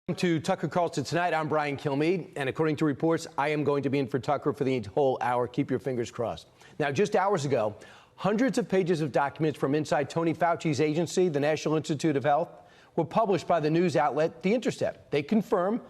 Welcome to Tucker Carlson Tonight. I'm Brian Kilmeade, and according to reports, I am going to be in for Tucker for the whole hour. Keep your fingers crossed. Now, just hours ago, hundreds of pages of documents from inside Tony Fauci's agency, the National Institute of Health, were published by the news outlet The Intercept. They confirm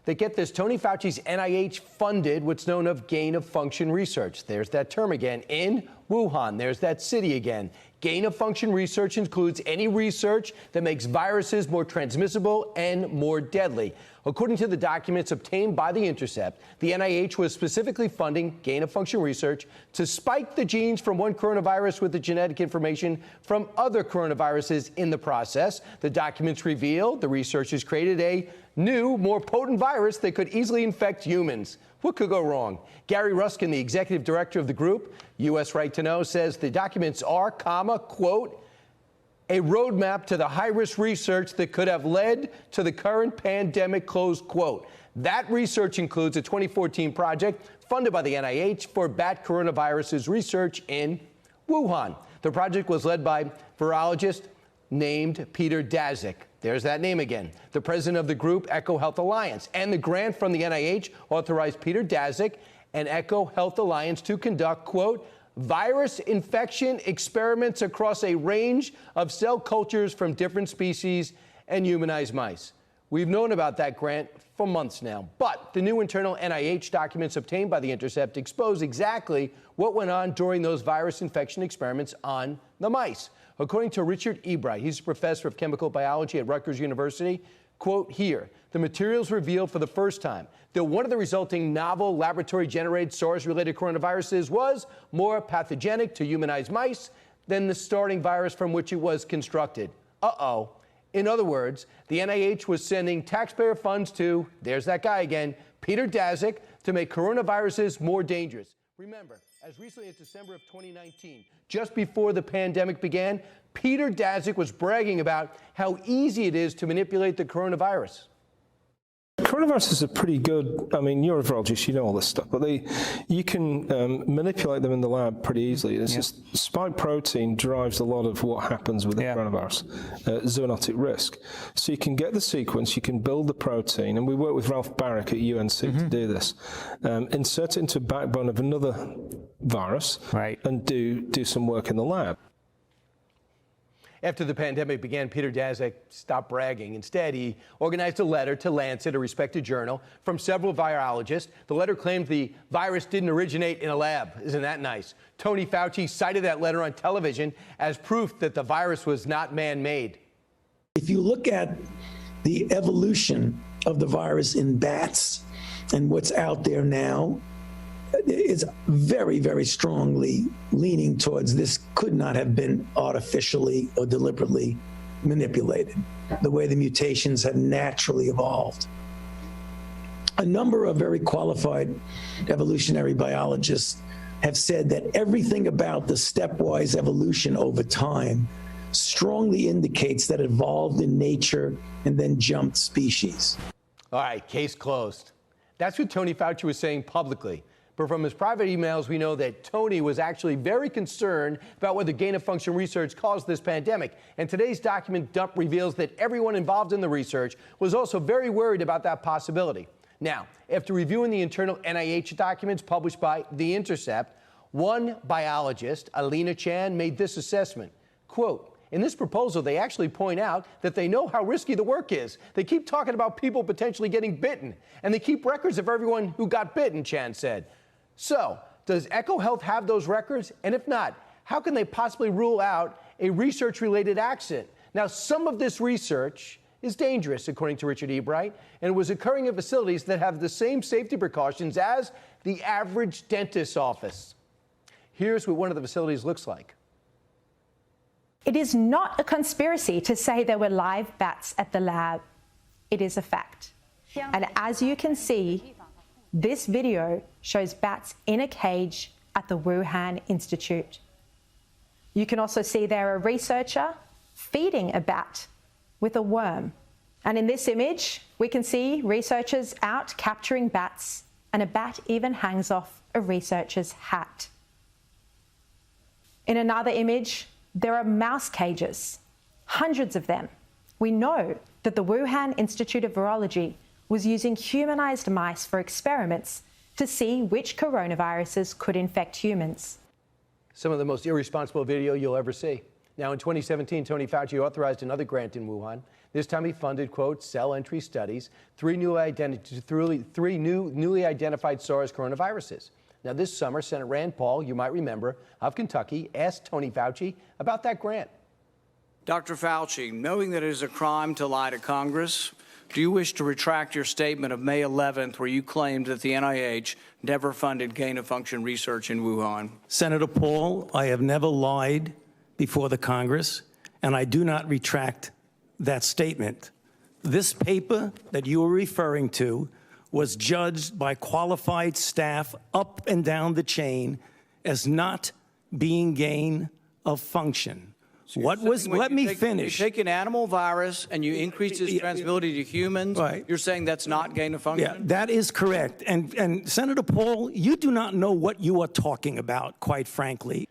that, get this, Tony Fauci's NIH funded what's known as gain-of-function research. There's that term again. In Wuhan, there's that city again. Gain-of-function research includes any research that makes viruses more transmissible and more deadly. According to the documents obtained by The Intercept, the NIH was specifically funding gain-of-function research to spike the genes from one coronavirus with the genetic information from other coronaviruses in the process. The documents reveal the researchers created a new, more potent virus that could easily infect humans. What could go wrong? Gary Ruskin, the executive director of the group, U.S. Right to Know, says the documents are, quote, a roadmap to the high-risk research that could have led to the current pandemic, close quote. That research includes a 2014 project funded by the NIH for bat coronaviruses research in Wuhan. The project was led by virologist named Peter Daszak. There's that name again. The president of the group, Echo Health Alliance. And the grant from the NIH authorized Peter Daszak and Echo Health Alliance to conduct, quote, virus infection experiments across a range of cell cultures from different species and humanized mice. We've known about that grant for months now, but the new internal NIH documents obtained by The Intercept expose exactly what went on during those virus infection experiments on the mice. According to Richard Ebright, he's a professor of chemical biology at Rutgers University, quote here, the materials revealed for the first time that one of the resulting novel laboratory-generated SARS-related coronaviruses was more pathogenic to humanized mice than the starting virus from which it was constructed. Uh-oh. In other words, the NIH was sending taxpayer funds to, there's that guy again, Peter Daszak, to make coronaviruses more dangerous. Remember, as recently as December of 2019, just before the pandemic began, Peter Daszak was bragging about how easy it is to manipulate the coronavirus. Coronaviruses are pretty good. I mean, you're a virologist, you know all this stuff, but you can manipulate them in the lab pretty easily. It's just spike protein drives a lot of what happens with the coronavirus, zoonotic risk. So you can get the sequence, you can build the protein, and we work with Ralph Barrick at UNC to do this. Insert it into a backbone of another virus, and do some work in the lab. After the pandemic began, Peter Daszak stopped bragging. Instead, he organized a letter to Lancet, a respected journal, from several virologists. The letter claimed the virus didn't originate in a lab. Isn't that nice? Tony Fauci cited that letter on television as proof that the virus was not man-made. If you look at the evolution of the virus in bats and what's out there now, it's very, very strongly leaning towards this could not have been artificially or deliberately manipulated, the way the mutations have naturally evolved. A number of very qualified evolutionary biologists have said that everything about the stepwise evolution over time strongly indicates that it evolved in nature and then jumped species. All right, case closed. That's what Tony Fauci was saying publicly. But from his private emails, we know that Tony was actually very concerned about whether gain-of-function research caused this pandemic. And today's document dump reveals that everyone involved in the research was also very worried about that possibility. Now, after reviewing the internal NIH documents published by The Intercept, one biologist, Alina Chan, made this assessment, quote, in this proposal, they actually point out that they know how risky the work is. They keep talking about people potentially getting bitten, and they keep records of everyone who got bitten, Chan said. So, does Echo Health have those records? And if not, how can they possibly rule out a research-related accident? Now, some of this research is dangerous, according to Richard Ebright, and it was occurring in facilities that have the same safety precautions as the average dentist's office. Here's what one of the facilities looks like. It is not a conspiracy to say there were live bats at the lab. It is a fact. And as you can see, this video shows bats in a cage at the Wuhan Institute. You can also see there a researcher feeding a bat with a worm. And in this image, we can see researchers out capturing bats, and a bat even hangs off a researcher's hat. In another image, there are mouse cages, hundreds of them. We know that the Wuhan Institute of Virology was using humanized mice for experiments to see which coronaviruses could infect humans. Some of the most irresponsible video you'll ever see. Now, in 2017, Tony Fauci authorized another grant in Wuhan. This time he funded, quote, cell entry studies, three newly identified SARS coronaviruses. Now, this summer, Senator Rand Paul, you might remember, of Kentucky, asked Tony Fauci about that grant. Dr. Fauci, knowing that it is a crime to lie to Congress, do you wish to retract your statement of May 11th where you claimed that the NIH never funded gain-of-function research in Wuhan? Senator Paul, I have never lied before the Congress, and I do not retract that statement. This paper that you are referring to was judged by qualified staff up and down the chain as not being gain of function. So let me finish. You take an animal virus and you increase its transmissibility to humans. Right. You're saying that's not gain of function? Yeah, that is correct. And Senator Paul, you do not know what you are talking about, quite frankly.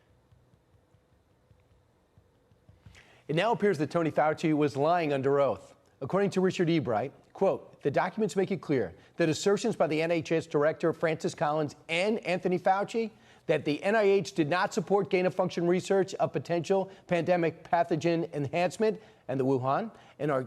It now appears that Tony Fauci was lying under oath. According to Richard Ebright, quote, the documents make it clear that assertions by the NHS director Francis Collins and Anthony Fauci that the NIH did not support gain-of-function research of potential pandemic pathogen enhancement and the Wuhan and are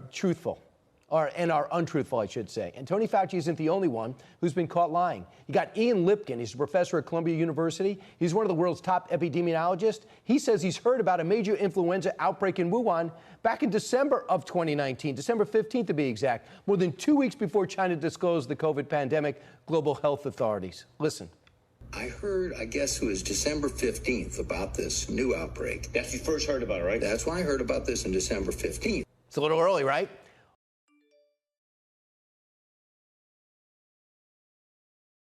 untruthful, I should say. And Tony Fauci isn't the only one who's been caught lying. You got Ian Lipkin. He's a professor at Columbia University. He's one of the world's top epidemiologists. He says he's heard about a major influenza outbreak in Wuhan back in December of 2019, December 15th to be exact, more than 2 weeks before China disclosed the COVID pandemic, global health authorities. Listen. I heard, I guess it was December 15th about this new outbreak. That's when you first heard about it, right? That's when I heard about this on December 15th. It's a little early, right?